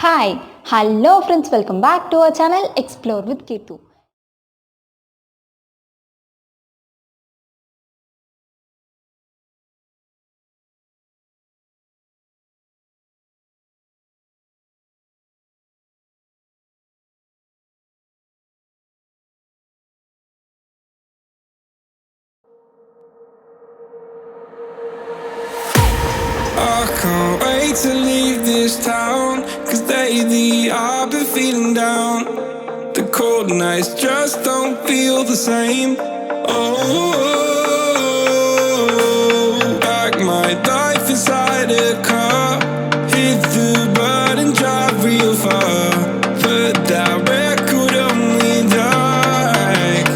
Hi, hello friends, welcome back to our channel Explore with Keerthu. I can't wait to leave this town, cause lately I've been feeling down. The cold nights just don't feel the same. Oh, like my life inside a car. Hit the button, drive real far. Put that record on me like,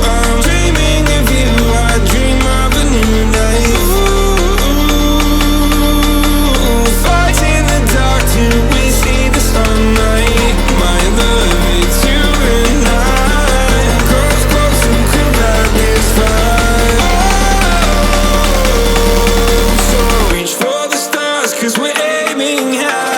I'm dreaming of you, I dream of a new night. Fight in the dark till we see the sunlight. My love, it's you and I. Close, close and cool like this fire. So reach for the stars, cause we're aiming high.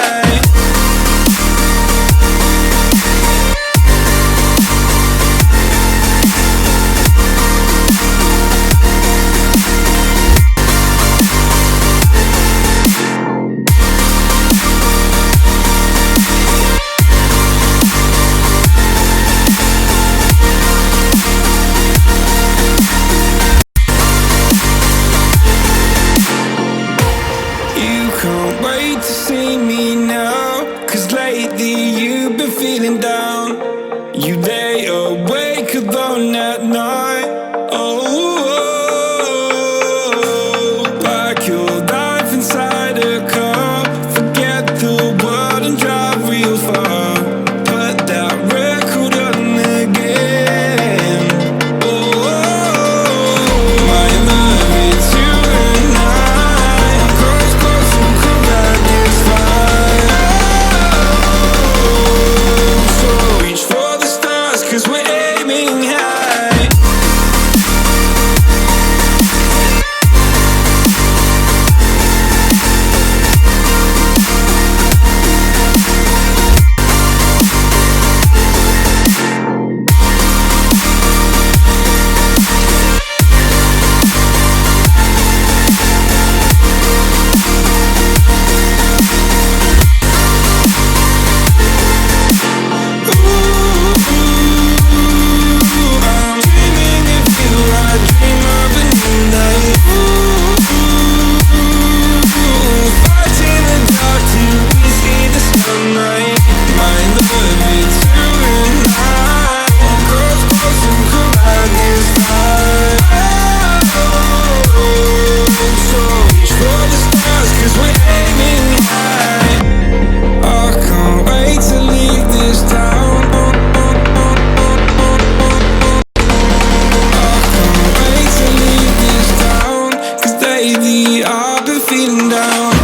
You can't wait to see me now, cause lately you've been feeling down. You lay awake alone at night. Oh, like your life inside a car. Forget the world and drive real far. Put that record on again. Oh, my love, it's you and I. Close, close and cool like this fire. So reach for the stars, cause we're aiming high. I'm dreaming of you, I dream of a new night. Fight in the dark till we see the sunlight. My love, it's you and I. Close, close and cool like this fire. So reach for the stars, cause we're aiming high. I can't wait to leave this town. Can't wait to leave this town, cause lately I've been feeling down.